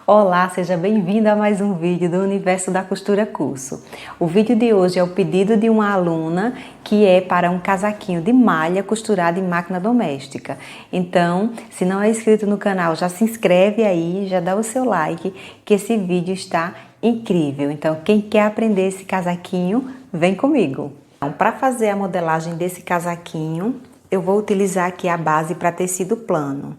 Olá, seja bem-vindo a mais um vídeo do Universo da Costura Curso. O vídeo de hoje é o pedido de uma aluna que é para um casaquinho de malha costurado em máquina doméstica. Então, se não é inscrito no canal, já se inscreve aí, já dá o seu like, que esse vídeo está incrível. Então, quem quer aprender esse casaquinho, vem comigo. Então, para fazer a modelagem desse casaquinho, eu vou utilizar aqui a base para tecido plano.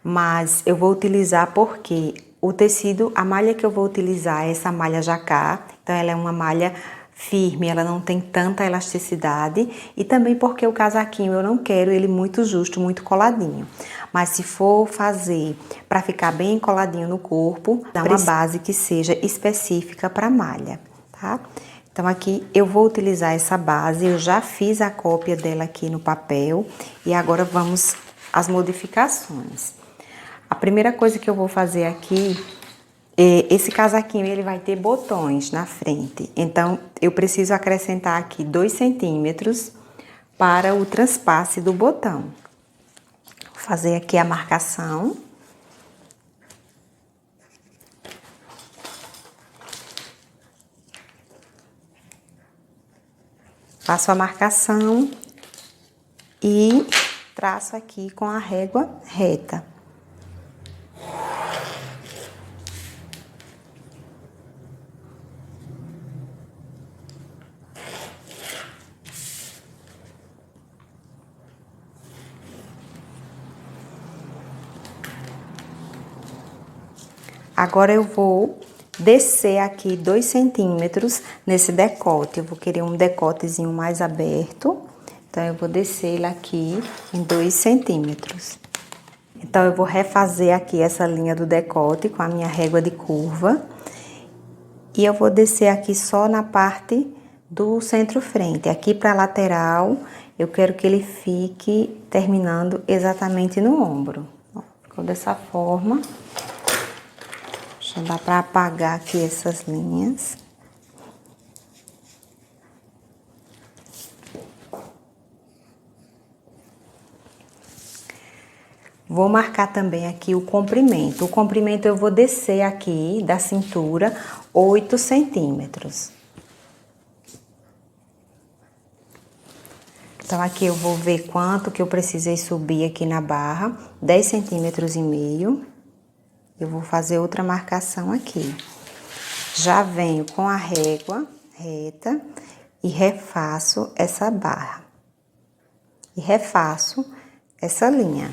Mas eu vou utilizar porque o tecido, a malha que eu vou utilizar é essa malha jacquard, então ela é uma malha firme, ela não tem tanta elasticidade e também porque o casaquinho eu não quero ele muito justo, muito coladinho. Mas se for fazer para ficar bem coladinho no corpo, dá uma base que seja específica para malha, tá? Então aqui eu vou utilizar essa base, eu já fiz a cópia dela aqui no papel e agora vamos às modificações. A primeira coisa que eu vou fazer aqui, esse casaquinho ele vai ter botões na frente. Então, eu preciso acrescentar aqui 2 centímetros para o transpasse do botão. Vou fazer aqui a marcação. Faço a marcação e traço aqui com a régua reta. Agora eu vou descer aqui 2 centímetros nesse decote. Eu vou querer um decotezinho mais aberto. Então, eu vou descer ele aqui em 2 centímetros. Então, eu vou refazer aqui essa linha do decote com a minha régua de curva. E eu vou descer aqui só na parte do centro-frente. Aqui para a lateral, eu quero que ele fique terminando exatamente no ombro. Ó, ficou dessa forma. Já dá para apagar aqui essas linhas. Vou marcar também aqui o comprimento. O comprimento eu vou descer aqui da cintura 8 centímetros. Então, aqui eu vou ver quanto que eu precisei subir aqui na barra. 10 centímetros e meio. Eu vou fazer outra marcação aqui. Já venho com a régua reta e refaço essa barra. E refaço essa linha.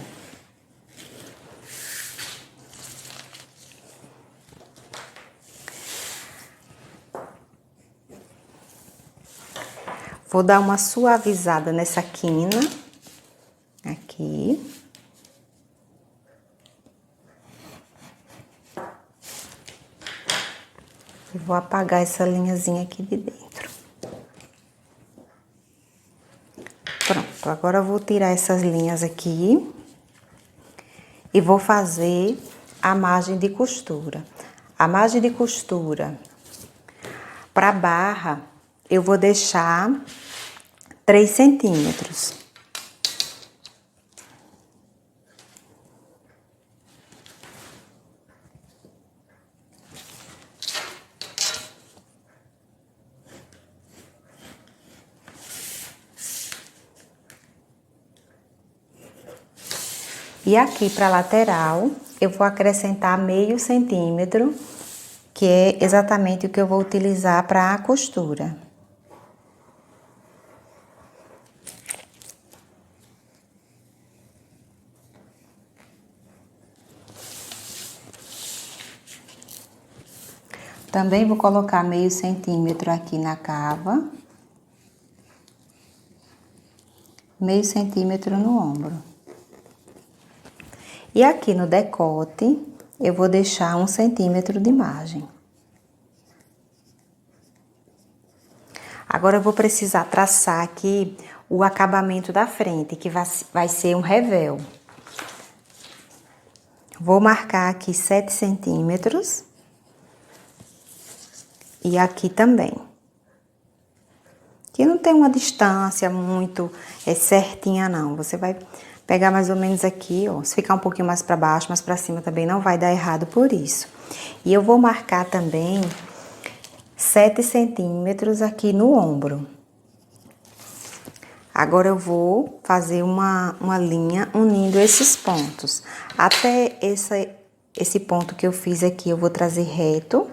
Vou dar uma suavizada nessa quina. Aqui. E vou apagar essa linhazinha aqui de dentro. Pronto, agora eu vou tirar essas linhas aqui. E vou fazer a margem de costura. A margem de costura para barra, eu vou deixar 3 centímetros. E aqui para a lateral, eu vou acrescentar meio centímetro, que é exatamente o que eu vou utilizar para a costura. Também vou colocar meio centímetro aqui na cava. Meio centímetro no ombro. E aqui no decote, eu vou deixar 1 centímetro de margem. Agora, eu vou precisar traçar aqui o acabamento da frente, que vai ser um revel. Vou marcar aqui 7 centímetros. E aqui também. Aqui não tem uma distância muito certinha, não. Você vai pegar mais ou menos aqui, ó. Se ficar um pouquinho mais para baixo, mas para cima também não vai dar errado por isso. E eu vou marcar também 7 centímetros aqui no ombro. Agora eu vou fazer uma linha unindo esses pontos. Até esse ponto que eu fiz aqui, eu vou trazer reto.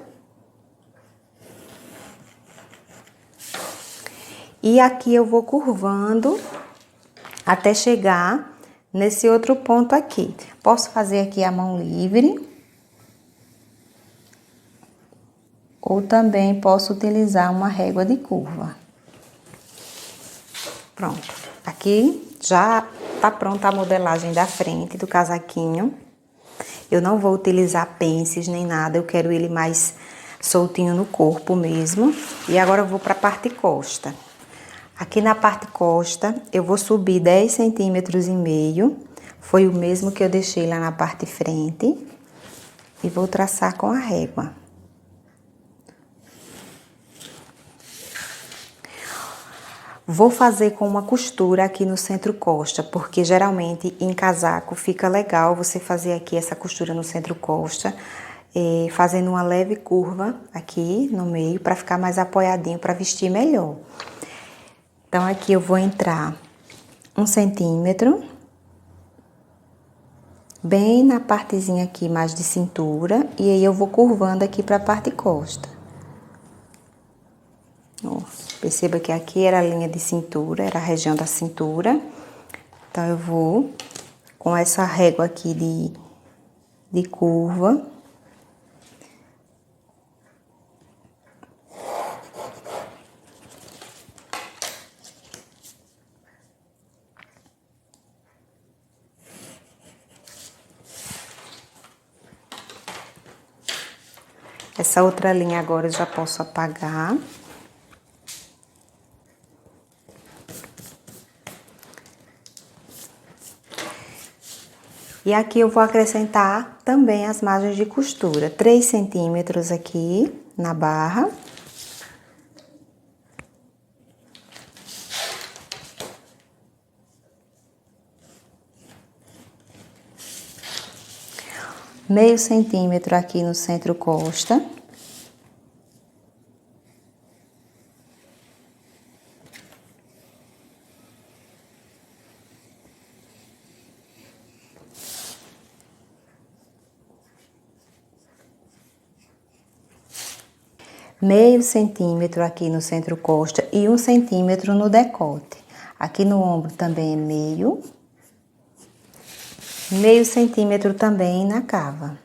E aqui eu vou curvando até chegar nesse outro ponto aqui. Posso fazer aqui a mão livre. Ou também posso utilizar uma régua de curva. Pronto, aqui já tá pronta a modelagem da frente do casaquinho. Eu não vou utilizar pences nem nada, eu quero ele mais soltinho no corpo mesmo. E agora eu vou para a parte costa. Aqui na parte costa, eu vou subir 10 centímetros e meio. Foi o mesmo que eu deixei lá na parte frente. E vou traçar com a régua. Vou fazer com uma costura aqui no centro costa, porque geralmente em casaco fica legal você fazer aqui essa costura no centro costa, fazendo uma leve curva aqui no meio, para ficar mais apoiadinho, para vestir melhor. Então, aqui eu vou entrar 1 centímetro, bem na partezinha aqui mais de cintura, e aí eu vou curvando aqui para a parte costa. Ó, perceba que aqui era a linha de cintura, era a região da cintura. Então, eu vou com essa régua aqui de curva. Essa outra linha agora eu já posso apagar. E aqui eu vou acrescentar também as margens de costura. 3 centímetros aqui na barra. Meio centímetro aqui no centro costa. Meio centímetro aqui no centro costa e 1 centímetro no decote. Aqui no ombro também é meio. Meio centímetro também na cava.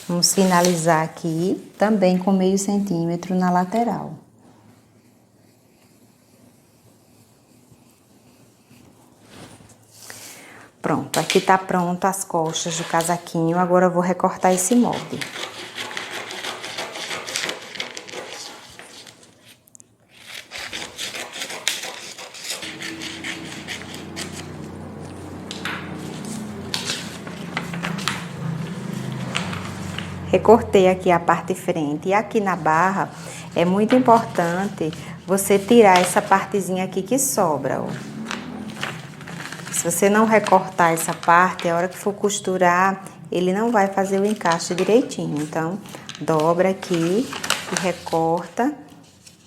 Vamos finalizar aqui também com meio centímetro na lateral. Pronto, aqui tá pronto as costas do casaquinho, agora eu vou recortar esse molde. Recortei aqui a parte frente e aqui na barra é muito importante você tirar essa partezinha aqui que sobra, ó. Se você não recortar essa parte, a hora que for costurar, ele não vai fazer o encaixe direitinho. Então, dobra aqui e recorta,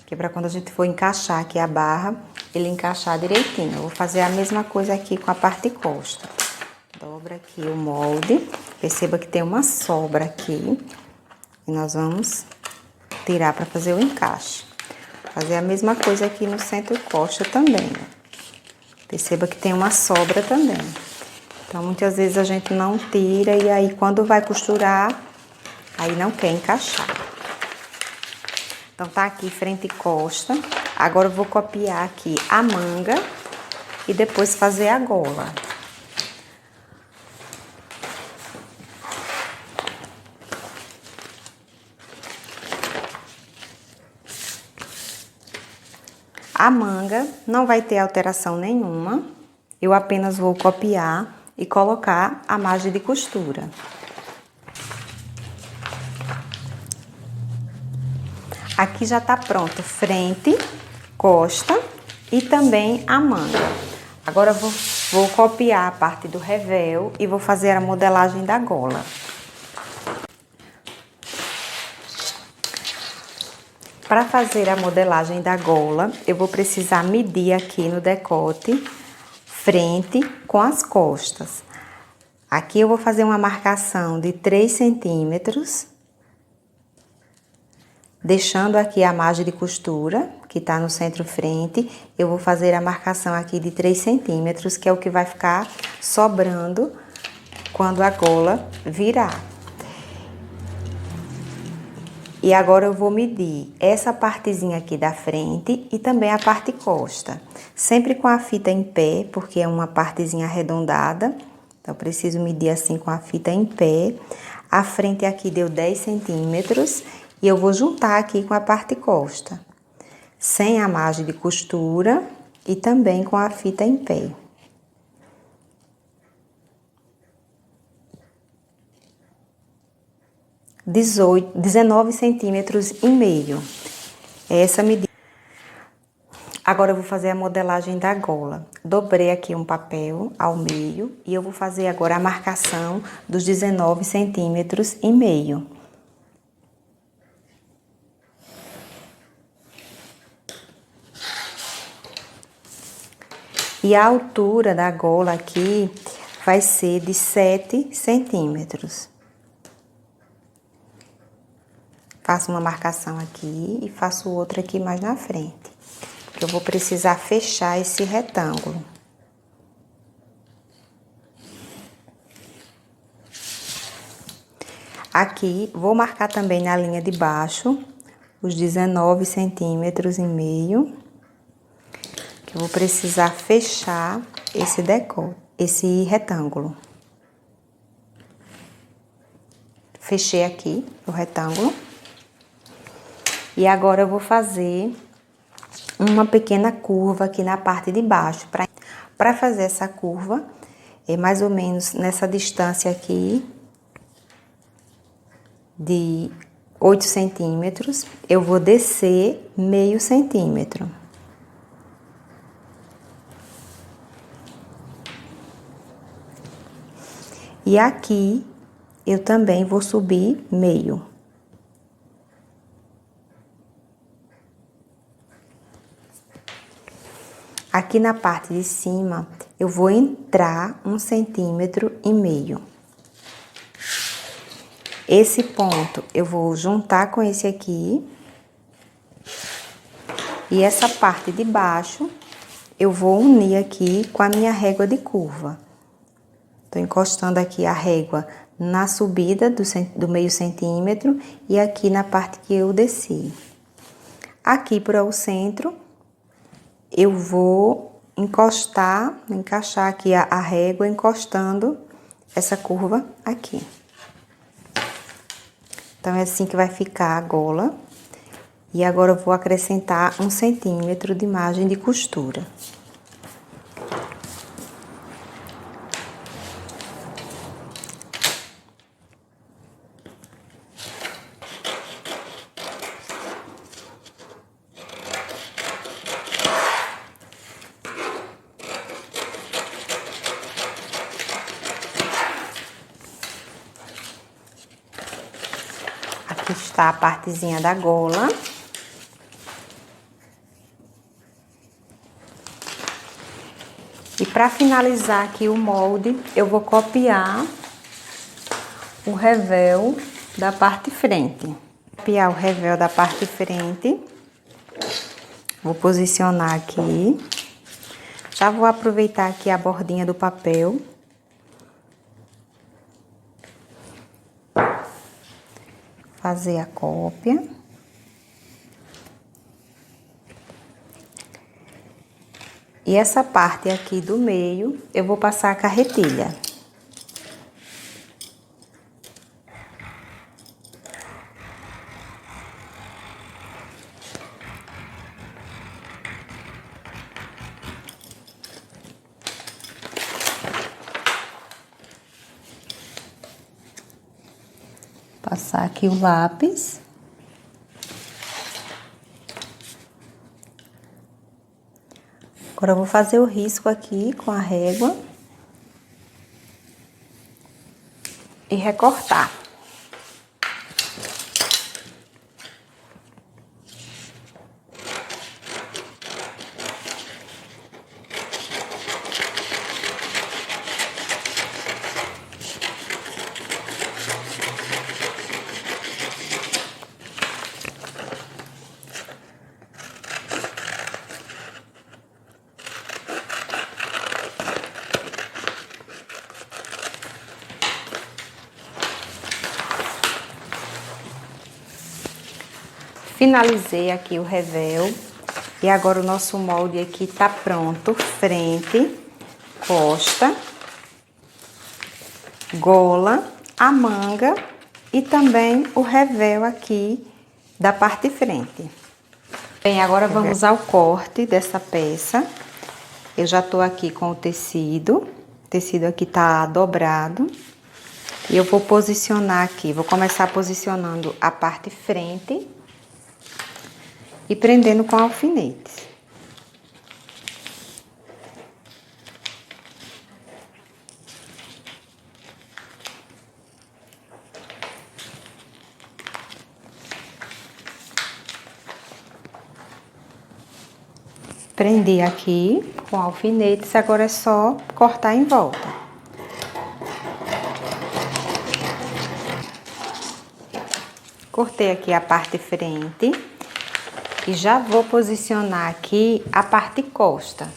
que é pra quando a gente for encaixar aqui a barra, ele encaixar direitinho. Eu vou fazer a mesma coisa aqui com a parte costa. Dobra aqui o molde, perceba que tem uma sobra aqui, e nós vamos tirar para fazer o encaixe. Fazer a mesma coisa aqui no centro costa também, ó. Perceba que tem uma sobra também. Então, muitas vezes a gente não tira e aí quando vai costurar, aí não quer encaixar. Então, tá aqui frente e costa. Agora eu vou copiar aqui a manga e depois fazer a gola. A manga não vai ter alteração nenhuma, eu apenas vou copiar e colocar a margem de costura. Aqui já tá pronto frente, costa e também a manga. Agora eu vou Vou copiar a parte do revel e vou fazer a modelagem da gola. Para fazer a modelagem da gola, eu vou precisar medir aqui no decote, frente com as costas. Aqui eu vou fazer uma marcação de 3 centímetros, deixando aqui a margem de costura, que tá no centro-frente, eu vou fazer a marcação aqui de 3 centímetros, que é o que vai ficar sobrando quando a gola virar. E agora eu vou medir essa partezinha aqui da frente e também a parte costa. Sempre com a fita em pé, porque é uma partezinha arredondada. Então, eu preciso medir assim com a fita em pé. A frente aqui deu 10 centímetros e eu vou juntar aqui com a parte costa. Sem a margem de costura e também com a fita em pé. R$ 19,5 centímetros. É essa medida. Agora eu vou fazer a modelagem da gola. Dobrei aqui um papel ao meio e eu vou fazer agora a marcação dos 19,5 centímetros. E a altura da gola aqui vai ser de 7 centímetros. Faço uma marcação aqui e faço outra aqui mais na frente. Porque eu vou precisar fechar esse retângulo. Aqui, vou marcar também na linha de baixo os 19,5 centímetros. Que eu vou precisar fechar esse decote, esse retângulo. Fechei aqui o retângulo. E agora eu vou fazer uma pequena curva aqui na parte de baixo. Para fazer essa curva, é mais ou menos nessa distância aqui de 8 centímetros, eu vou descer meio centímetro. E aqui eu também vou subir meio. Aqui na parte de cima, eu vou entrar 1,5 centímetros. Esse ponto eu vou juntar com esse aqui. E essa parte de baixo, eu vou unir aqui com a minha régua de curva. Tô encostando aqui a régua na subida do meio centímetro e aqui na parte que eu desci. Aqui para o centro, eu vou encaixar aqui a régua, encostando essa curva aqui. Então, é assim que vai ficar a gola. E agora eu vou acrescentar 1 centímetro de margem de costura. Aqui está a partezinha da gola. E para finalizar aqui o molde, eu vou copiar o revel da parte frente. Copiar o revel da parte frente. Vou posicionar aqui. Já vou aproveitar aqui a bordinha do papel. Fazer a cópia. E essa parte aqui do meio, eu vou passar a carretilha. Passar aqui o lápis. Agora eu vou fazer o risco aqui com a régua e recortar. Finalizei aqui o revel e agora o nosso molde aqui tá pronto, frente, costa, gola, a manga e também o revel aqui da parte de frente. Bem, agora vamos ao corte dessa peça. Eu já tô aqui com o tecido aqui tá dobrado e eu vou posicionar aqui, vou começar posicionando a parte frente e prendendo com alfinetes. Prendi aqui com alfinetes, agora é só cortar em volta. Cortei aqui a parte frente. E já vou posicionar aqui a parte costa.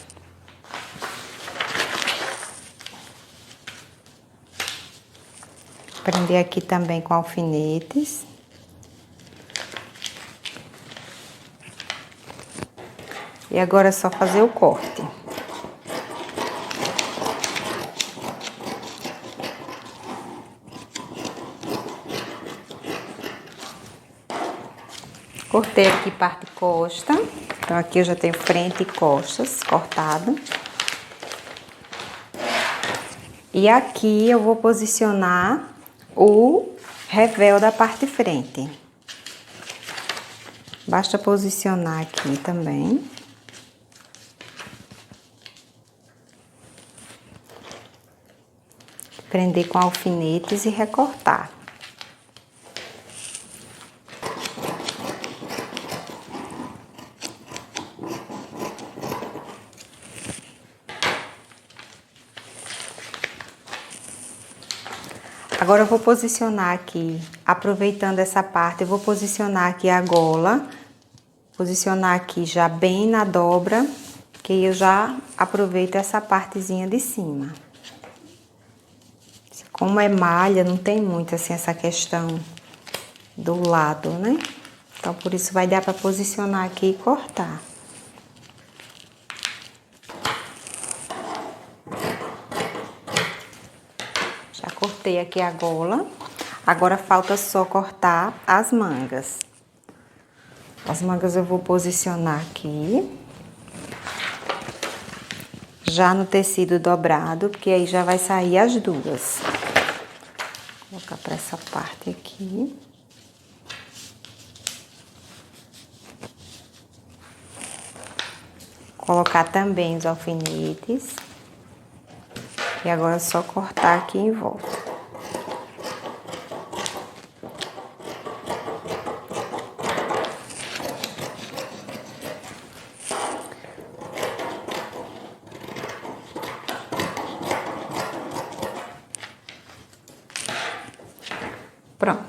Prender aqui também com alfinetes. E agora é só fazer o corte. Cortei aqui parte costa, então aqui eu já tenho frente e costas cortado. E aqui eu vou posicionar o revel da parte frente. Basta posicionar aqui também. Prender com alfinetes e recortar. Agora eu vou posicionar aqui, aproveitando essa parte, eu vou posicionar aqui a gola, posicionar aqui já bem na dobra, que eu já aproveito essa partezinha de cima. Como é malha, não tem muito assim essa questão do lado, né? Então por isso vai dar para posicionar aqui e cortar. Cortei aqui a gola, agora falta só cortar as mangas. As mangas eu vou posicionar aqui, já no tecido dobrado, porque aí já vai sair as duas. Vou colocar para essa parte aqui. Colocar também os alfinetes. E agora é só cortar aqui em volta. Pronto.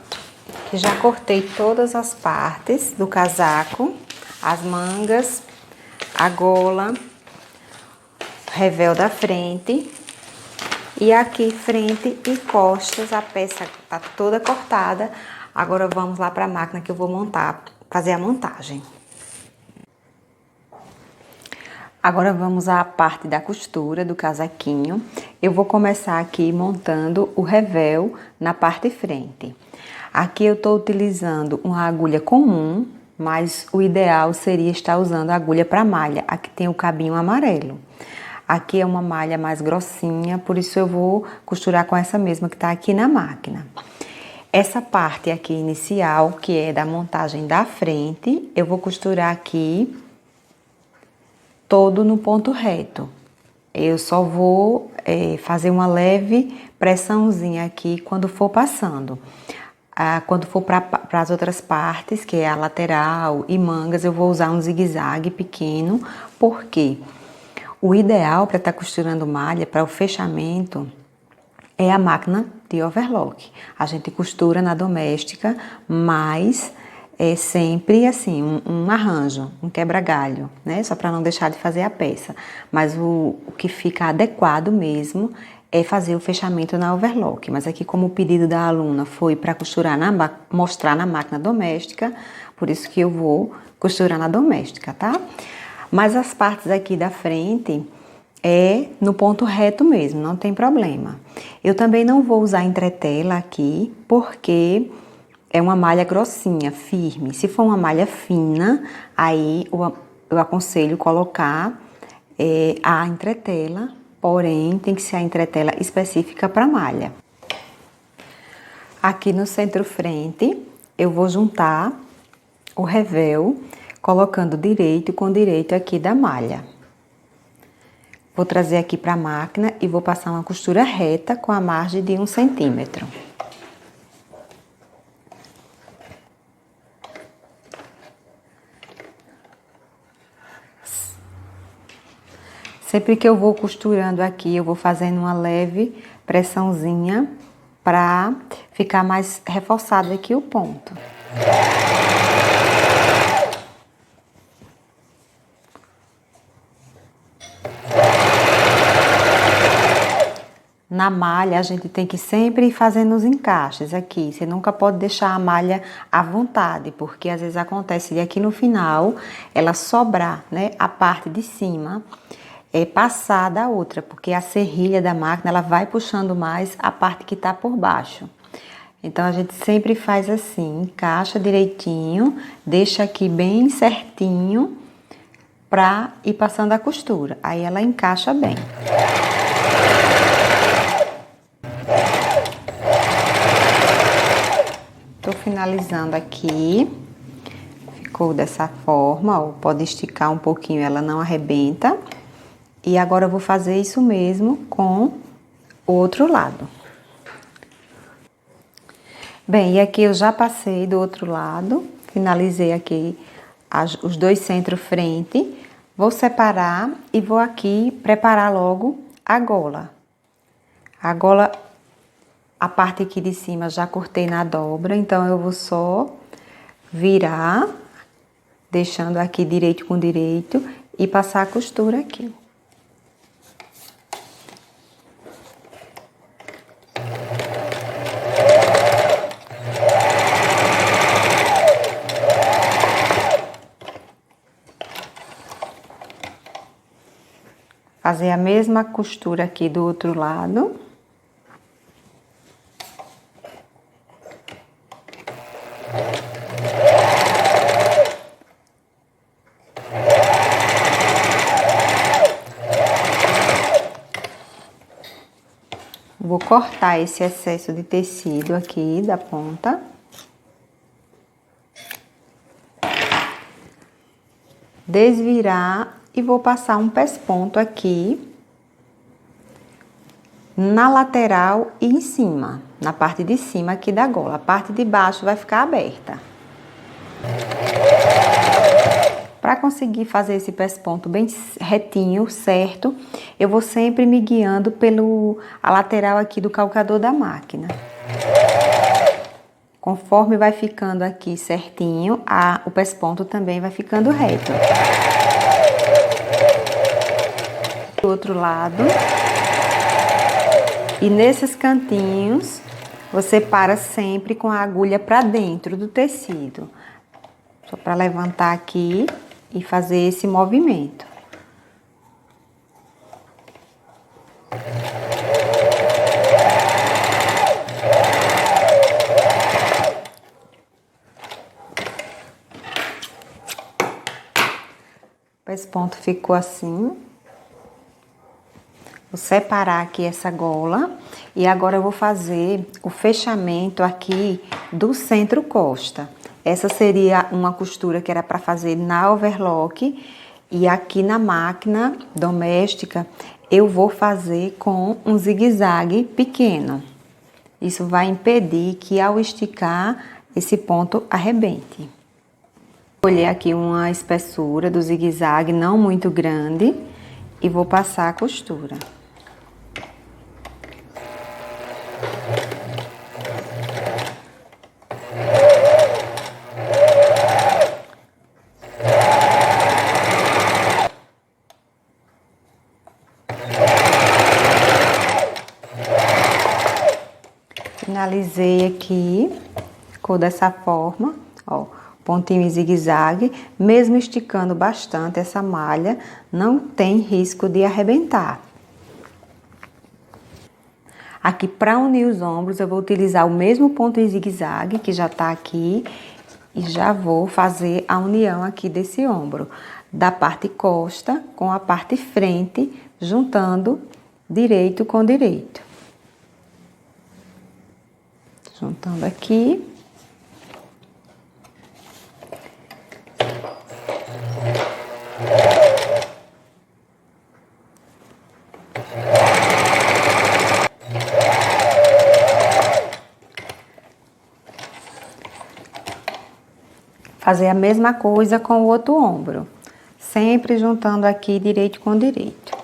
Aqui já cortei todas as partes do casaco, as mangas, a gola, o revel da frente. E aqui, frente e costas, a peça tá toda cortada. Agora vamos lá para a máquina que eu vou montar, fazer a montagem. Agora vamos à parte da costura do casaquinho. Eu vou começar aqui montando o revel na parte frente. Aqui eu tô utilizando uma agulha comum, mas o ideal seria estar usando a agulha para malha. Aqui tem o cabinho amarelo. Aqui é uma malha mais grossinha, por isso eu vou costurar com essa mesma que tá aqui na máquina. Essa parte aqui inicial, que é da montagem da frente, eu vou costurar aqui todo no ponto reto. Eu só vou fazer uma leve pressãozinha aqui quando for passando. Quando for para as outras partes, que é a lateral e mangas, eu vou usar um zigue-zague pequeno, porque o ideal para estar costurando malha, para o fechamento, é a máquina de overlock. A gente costura na doméstica, mas é sempre assim, um arranjo, um quebra-galho, né? Só para não deixar de fazer a peça. Mas o que fica adequado mesmo é fazer o fechamento na overlock. Mas aqui, como o pedido da aluna foi para costurar mostrar na máquina doméstica, por isso que eu vou costurar na doméstica, tá? Mas as partes aqui da frente é no ponto reto mesmo, não tem problema. Eu também não vou usar entretela aqui, porque é uma malha grossinha, firme. Se for uma malha fina, aí eu aconselho colocar a entretela, porém tem que ser a entretela específica para malha. Aqui no centro-frente, eu vou juntar o revel, colocando direito com direito aqui da malha. Vou trazer aqui para a máquina e vou passar uma costura reta com a margem de 1 centímetro. Sempre que eu vou costurando aqui, eu vou fazendo uma leve pressãozinha para ficar mais reforçado aqui o ponto. Na malha, a gente tem que sempre ir fazendo os encaixes aqui. Você nunca pode deixar a malha à vontade, porque às vezes acontece de aqui no final ela sobrar, né? A parte de cima passar da outra, porque a serrilha da máquina ela vai puxando mais a parte que tá por baixo. Então a gente sempre faz assim, encaixa direitinho, deixa aqui bem certinho pra ir passando a costura. Aí ela encaixa bem. Tô finalizando aqui, ficou dessa forma, ó, pode esticar um pouquinho, ela não arrebenta. E agora eu vou fazer isso mesmo com o outro lado. Bem, e aqui eu já passei do outro lado, finalizei aqui os dois centro-frente. Vou separar e vou aqui preparar logo a gola. A gola, a parte aqui de cima já cortei na dobra, então eu vou só virar, deixando aqui direito com direito e passar a costura aqui. Fazer a mesma costura aqui do outro lado. Vou cortar esse excesso de tecido aqui da ponta. Desvirar e vou passar um pesponto aqui na lateral e em cima, na parte de cima aqui da gola. A parte de baixo vai ficar aberta. Para conseguir fazer esse pesponto bem retinho, certo, eu vou sempre me guiando a lateral aqui do calcador da máquina. Conforme vai ficando aqui certinho, o pesponto também vai ficando reto. Do outro lado. E nesses cantinhos, você para sempre com a agulha para dentro do tecido. Só para levantar aqui e fazer esse movimento. Esse ponto ficou assim. Vou separar aqui essa gola e agora eu vou fazer o fechamento aqui do centro costa. Essa seria uma costura que era para fazer na overlock E aqui na máquina doméstica, eu vou fazer com um zigue-zague pequeno. Isso vai impedir que ao esticar, esse ponto arrebente. Escolher aqui uma espessura do zigue-zague não muito grande e vou passar a costura. Finalizei aqui, ficou dessa forma, ó, pontinho em zigue-zague, mesmo esticando bastante essa malha, não tem risco de arrebentar. Aqui, para unir os ombros, eu vou utilizar o mesmo ponto em zigue-zague, que já tá aqui, e já vou fazer a união aqui desse ombro, da parte costa com a parte frente, juntando direito com direito. Juntando aqui. Fazer a mesma coisa com o outro ombro, sempre juntando aqui direito com direito.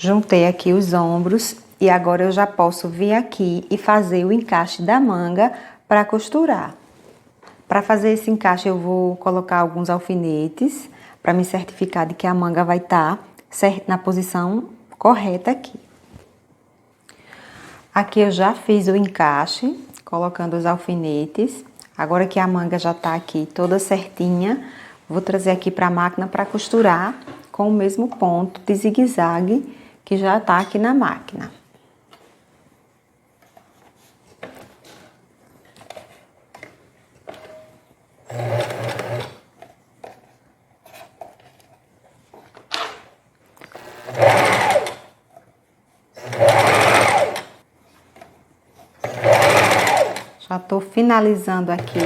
Juntei aqui os ombros e agora eu já posso vir aqui e fazer o encaixe da manga para costurar. Para fazer esse encaixe eu vou colocar alguns alfinetes para me certificar de que a manga vai estar na posição correta aqui. Aqui eu já fiz o encaixe, colocando os alfinetes. Agora que a manga já tá aqui toda certinha, vou trazer aqui para a máquina para costurar com o mesmo ponto de zigue-zague que já tá aqui na máquina. Já tô finalizando aqui.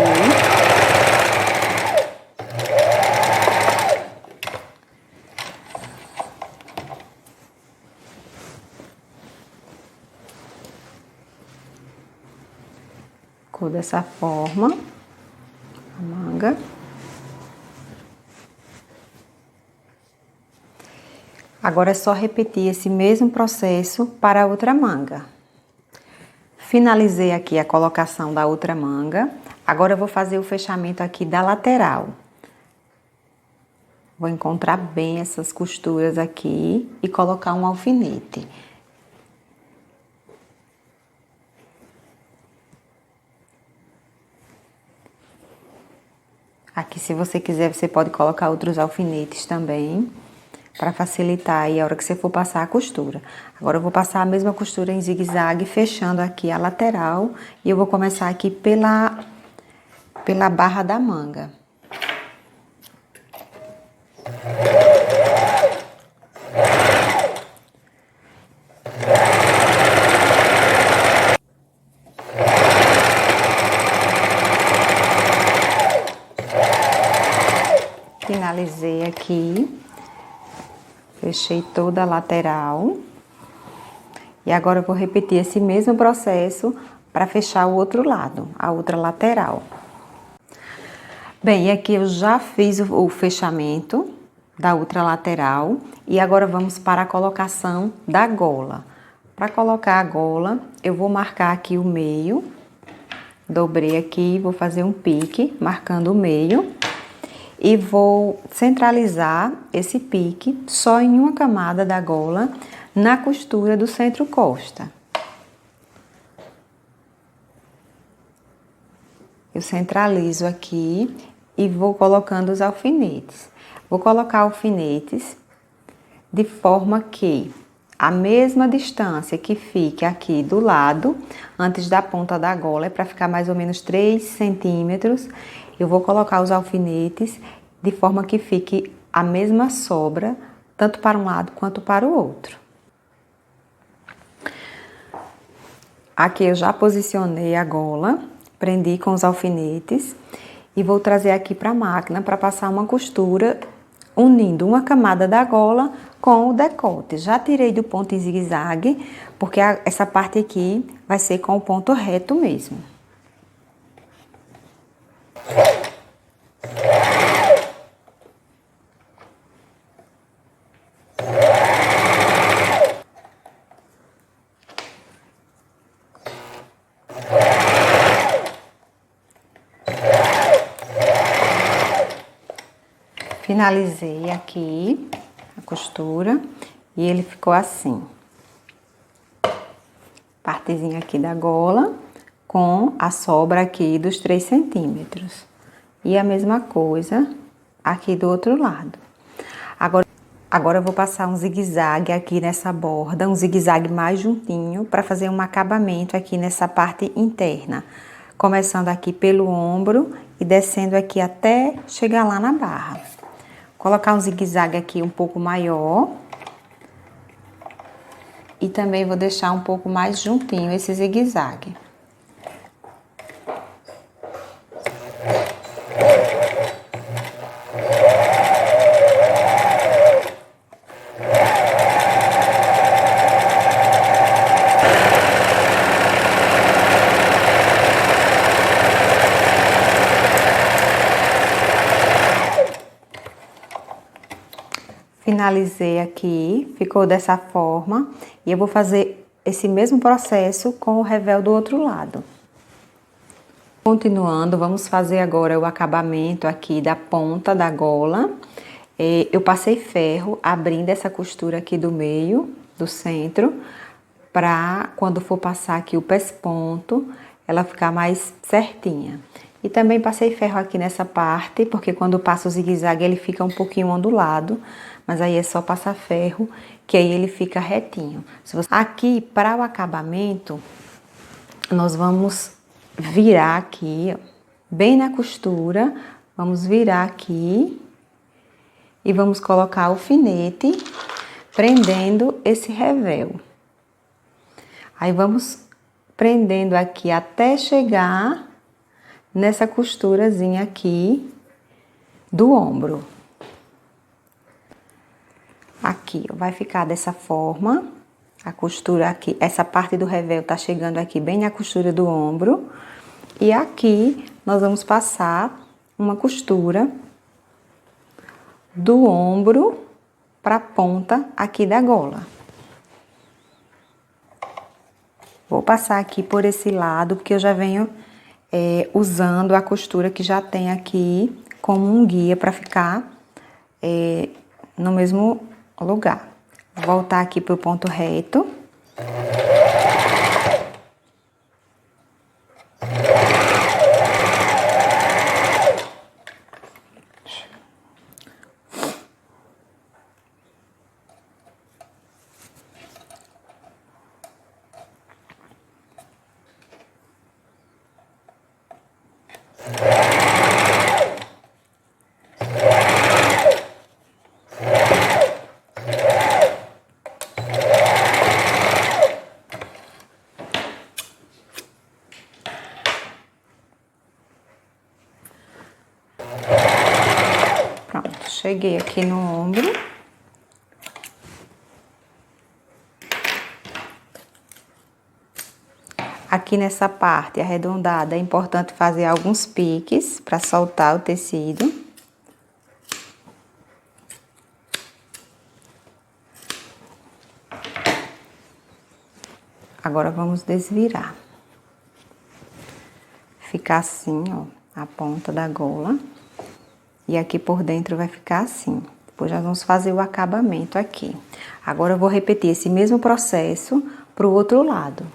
Ficou dessa forma a manga. Agora é só repetir esse mesmo processo para a outra manga. Finalizei aqui a colocação da outra manga. Agora eu vou fazer o fechamento aqui da lateral. Vou encontrar bem essas costuras aqui e colocar um alfinete. Aqui, se você quiser, você pode colocar outros alfinetes também, para facilitar aí a hora que você for passar a costura. Agora eu vou passar a mesma costura em zigue-zague, fechando aqui a lateral, e eu vou começar aqui pela barra da manga. Finalizei aqui, fechei toda a lateral. E agora eu vou repetir esse mesmo processo para fechar o outro lado, a outra lateral. Bem, e aqui eu já fiz o fechamento da outra lateral e agora vamos para a colocação da gola. Para colocar a gola, eu vou marcar aqui o meio, dobrei aqui, vou fazer um pique, marcando o meio. E vou centralizar esse pique só em uma camada da gola, na costura do centro-costa. Eu centralizo aqui e vou colocando os alfinetes. Vou colocar alfinetes de forma que a mesma distância que fique aqui do lado, antes da ponta da gola, é para ficar mais ou menos 3 centímetros. Eu vou colocar os alfinetes de forma que fique a mesma sobra, tanto para um lado quanto para o outro. Aqui eu já posicionei a gola, prendi com os alfinetes e vou trazer aqui para a máquina para passar uma costura unindo uma camada da gola com o decote. Já tirei do ponto em zigue-zague, porque essa parte aqui vai ser com o ponto reto mesmo. Finalizei aqui a costura e ele ficou assim. Partezinha aqui da gola com a sobra aqui dos 3 centímetros. E a mesma coisa aqui do outro lado. Agora eu vou passar um zigue-zague aqui nessa borda, um zigue-zague mais juntinho para fazer um acabamento aqui nessa parte interna. Começando aqui pelo ombro e descendo aqui até chegar lá na barra. Colocar um zigue-zague aqui um pouco maior. E também vou deixar um pouco mais juntinho esse zigue-zague. Finalizei aqui, ficou dessa forma, e eu vou fazer esse mesmo processo com o revel do outro lado. Continuando, vamos fazer agora o acabamento aqui da ponta da gola. Eu passei ferro abrindo essa costura aqui do meio, do centro, para quando for passar aqui o pesponto, ela ficar mais certinha. E também passei ferro aqui nessa parte, porque quando passa o zigue-zague ele fica um pouquinho ondulado, mas aí é só passar ferro, que aí ele fica retinho. Aqui, para o acabamento, nós vamos virar aqui, bem na costura, vamos virar aqui e vamos colocar o alfinete prendendo esse revel. Aí vamos prendendo aqui até chegar nessa costurazinha aqui do ombro. Aqui, ó, vai ficar dessa forma, a costura aqui, essa parte do revel tá chegando aqui bem na costura do ombro. E aqui, nós vamos passar uma costura do ombro pra ponta aqui da gola. Vou passar aqui por esse lado, porque eu já venho usando a costura que já tem aqui como um guia para ficar no mesmo lugar. Vou voltar aqui pro ponto reto. Pronto, cheguei aqui no ombro. Aqui nessa parte arredondada é importante fazer alguns piques para soltar o tecido. Agora vamos desvirar. Ficar assim, ó, a ponta da gola. E aqui por dentro vai ficar assim. Depois nós vamos fazer o acabamento aqui. Agora eu vou repetir esse mesmo processo pro outro lado.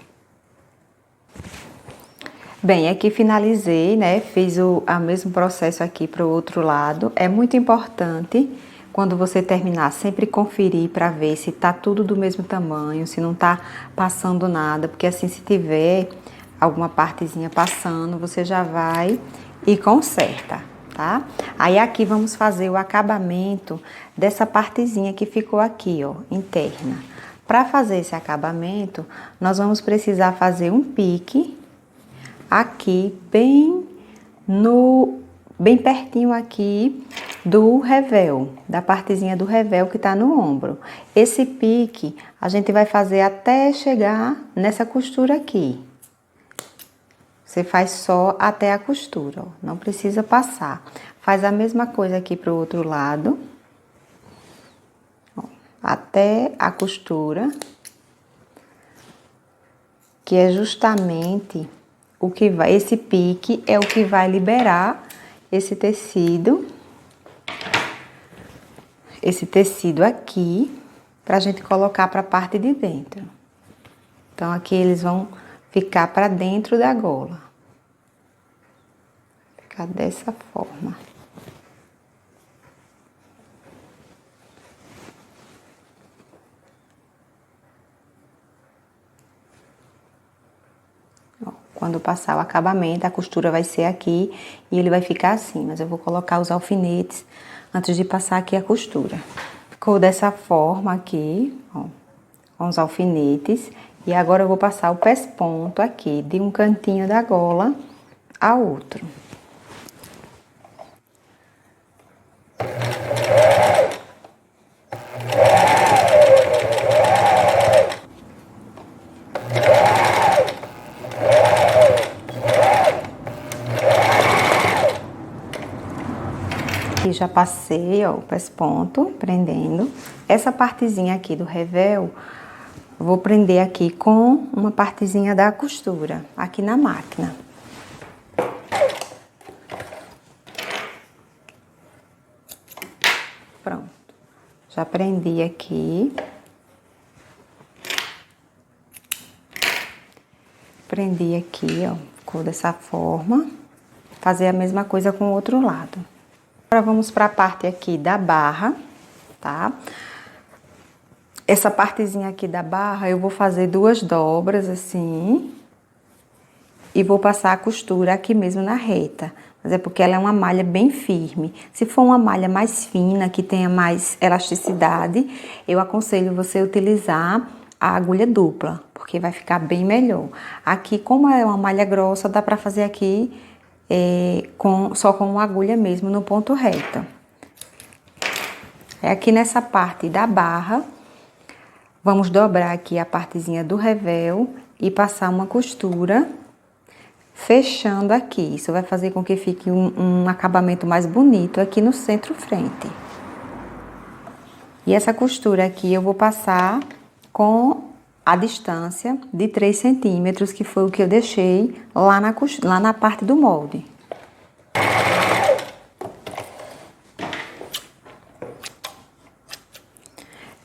Bem, aqui finalizei, né? Fiz o mesmo processo aqui pro outro lado. É muito importante, quando você terminar, sempre conferir para ver se tá tudo do mesmo tamanho, se não tá passando nada, porque assim, se tiver alguma partezinha passando, você já vai e conserta, tá? Aí aqui vamos fazer o acabamento dessa partezinha que ficou aqui, ó, interna. Para fazer esse acabamento, nós vamos precisar fazer um pique aqui bem pertinho aqui do revel, da partezinha do revel que tá no ombro. Esse pique a gente vai fazer até chegar nessa costura aqui. Você faz só até a costura, ó, não precisa passar. Faz a mesma coisa aqui pro outro lado, ó, até a costura, que é justamente o que vai, esse pique é o que vai liberar esse tecido aqui, pra gente colocar pra parte de dentro. Então, aqui eles vão ficar pra dentro da gola. Ficar dessa forma. Ó, quando passar o acabamento, a costura vai ser aqui e ele vai ficar assim, mas eu vou colocar os alfinetes antes de passar aqui a costura. Ficou dessa forma aqui, ó, com os alfinetes. E agora eu vou passar o pesponto aqui, de um cantinho da gola a outro. Aqui já passei, ó, o pesponto, prendendo. Essa partezinha aqui do revel, vou prender aqui com uma partezinha da costura, aqui na máquina. Pronto. Já prendi aqui. Prendi aqui, ó, ficou dessa forma. Fazer a mesma coisa com o outro lado. Agora vamos para a parte aqui da barra, tá? Essa partezinha aqui da barra, eu vou fazer 2 dobras assim e vou passar a costura aqui mesmo na reta. Mas é porque ela é uma malha bem firme. Se for uma malha mais fina, que tenha mais elasticidade, eu aconselho você utilizar a agulha dupla, porque vai ficar bem melhor. Aqui, como é uma malha grossa, dá pra fazer aqui só com uma agulha mesmo, no ponto reto. É aqui nessa parte da barra. Vamos dobrar aqui a partezinha do revel e passar uma costura fechando aqui. Isso vai fazer com que fique um acabamento mais bonito aqui no centro-frente. E essa costura aqui eu vou passar com a distância de 3 centímetros, que foi o que eu deixei lá na parte do molde.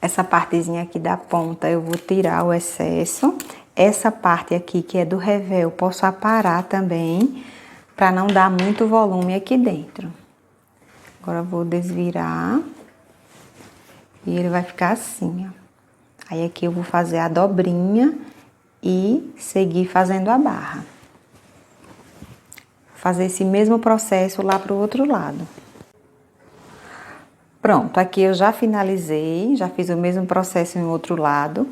Essa partezinha aqui da ponta eu vou tirar o excesso. Essa parte aqui que é do revel, posso aparar também, para não dar muito volume aqui dentro. Agora eu vou desvirar e ele vai ficar assim, ó. Aí aqui eu vou fazer a dobrinha e seguir fazendo a barra. Fazer esse mesmo processo lá pro outro lado. Pronto, aqui eu já finalizei, já fiz o mesmo processo em outro lado.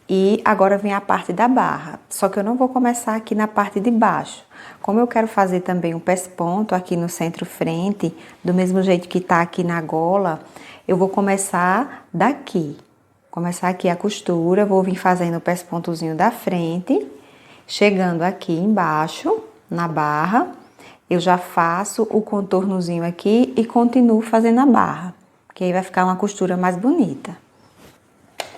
E agora vem a parte da barra. Só que eu não vou começar aqui na parte de baixo. Como eu quero fazer também um pesponto aqui no centro-frente, do mesmo jeito que tá aqui na gola, eu vou começar daqui. Começar aqui a costura, vou vir fazendo o pespontozinho da frente, chegando aqui embaixo, na barra, eu já faço o contornozinho aqui e continuo fazendo a barra, que aí vai ficar uma costura mais bonita.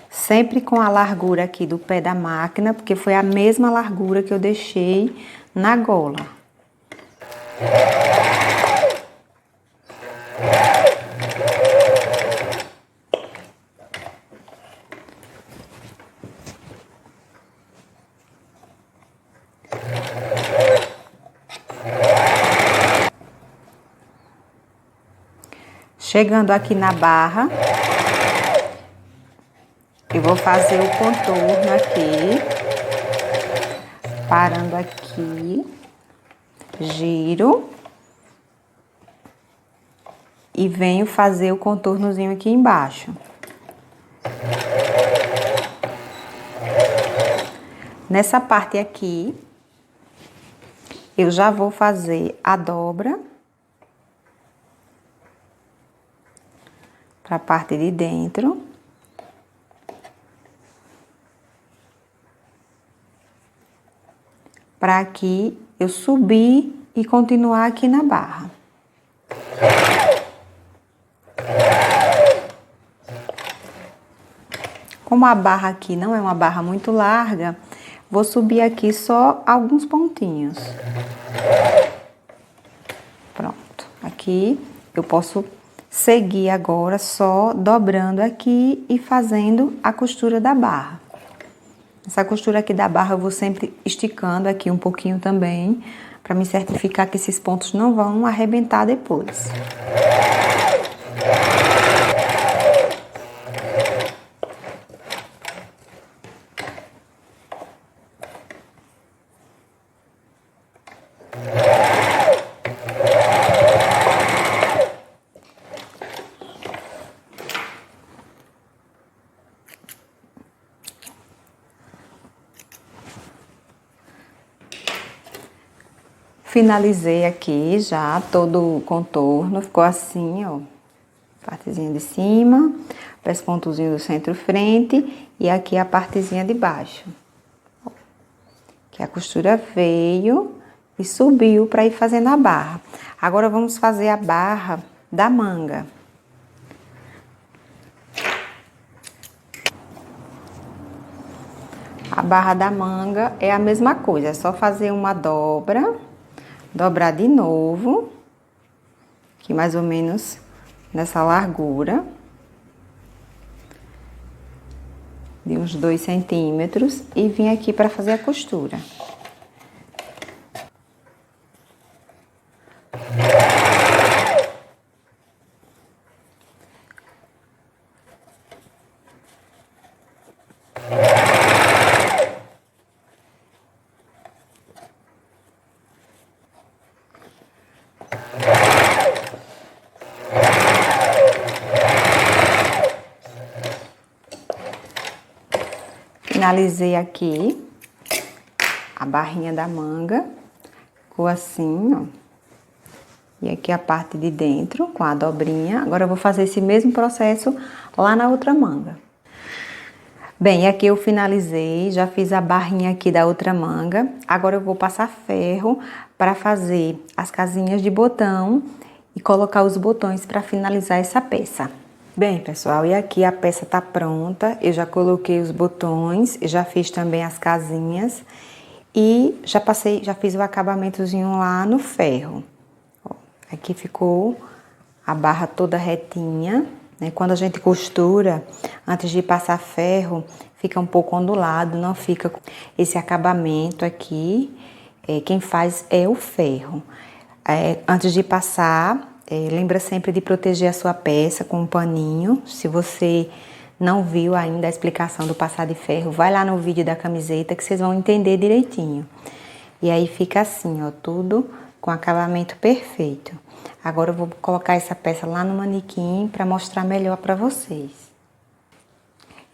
Sempre com a largura aqui do pé da máquina, porque foi a mesma largura que eu deixei na gola. Chegando aqui na barra, eu vou fazer o contorno aqui, parando aqui, giro e venho fazer o contornozinho aqui embaixo. Nessa parte aqui, eu já vou fazer a dobra para a parte de dentro. Para aqui eu subir e continuar aqui na barra. Como a barra aqui não é uma barra muito larga, vou subir aqui só alguns pontinhos. Pronto. Aqui eu posso seguir agora só dobrando aqui e fazendo a costura da barra. Essa costura aqui da barra eu vou sempre esticando aqui um pouquinho também, para me certificar que esses pontos não vão arrebentar depois. Finalizei aqui já todo o contorno, ficou assim, ó, partezinha de cima, pespontozinho do centro-frente e aqui a partezinha de baixo. Ó, que a costura veio e subiu para ir fazendo a barra. Agora vamos fazer a barra da manga. A barra da manga é a mesma coisa, é só fazer uma dobra, dobrar de novo, aqui mais ou menos nessa largura, de uns 2 centímetros, e vim aqui para fazer a costura. Finalizei aqui a barrinha da manga, ficou assim, ó. E aqui a parte de dentro com a dobrinha. Agora eu vou fazer esse mesmo processo lá na outra manga. Bem, aqui eu finalizei, já fiz a barrinha aqui da outra manga. Agora eu vou passar ferro para fazer as casinhas de botão e colocar os botões para finalizar essa peça. Bem, pessoal, e aqui a peça tá pronta, eu já coloquei os botões, já fiz também as casinhas e já fiz o acabamentozinho lá no ferro. Ó, aqui ficou a barra toda retinha, né? Quando a gente costura, antes de passar ferro, fica um pouco ondulado, não fica com esse acabamento aqui, quem faz é o ferro. Antes de passar, lembra sempre de proteger a sua peça com um paninho. Se você não viu ainda a explicação do passar de ferro, vai lá no vídeo da camiseta que vocês vão entender direitinho. E aí fica assim, ó, tudo com acabamento perfeito. Agora eu vou colocar essa peça lá no manequim para mostrar melhor para vocês.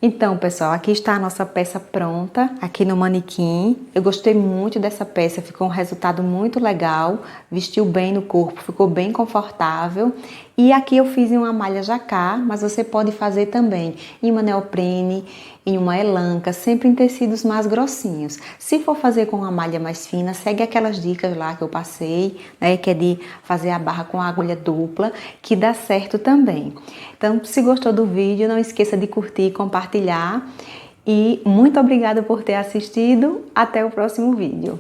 Então, pessoal, aqui está a nossa peça pronta, aqui no manequim. Eu gostei muito dessa peça, ficou um resultado muito legal, vestiu bem no corpo, ficou bem confortável. E aqui eu fiz em uma malha jacquard, mas você pode fazer também em uma neoprene, em uma elanca, sempre em tecidos mais grossinhos. Se for fazer com uma malha mais fina, segue aquelas dicas lá que eu passei, né, que é de fazer a barra com a agulha dupla, que dá certo também. Então, se gostou do vídeo, não esqueça de curtir e compartilhar. E muito obrigada por ter assistido. Até o próximo vídeo.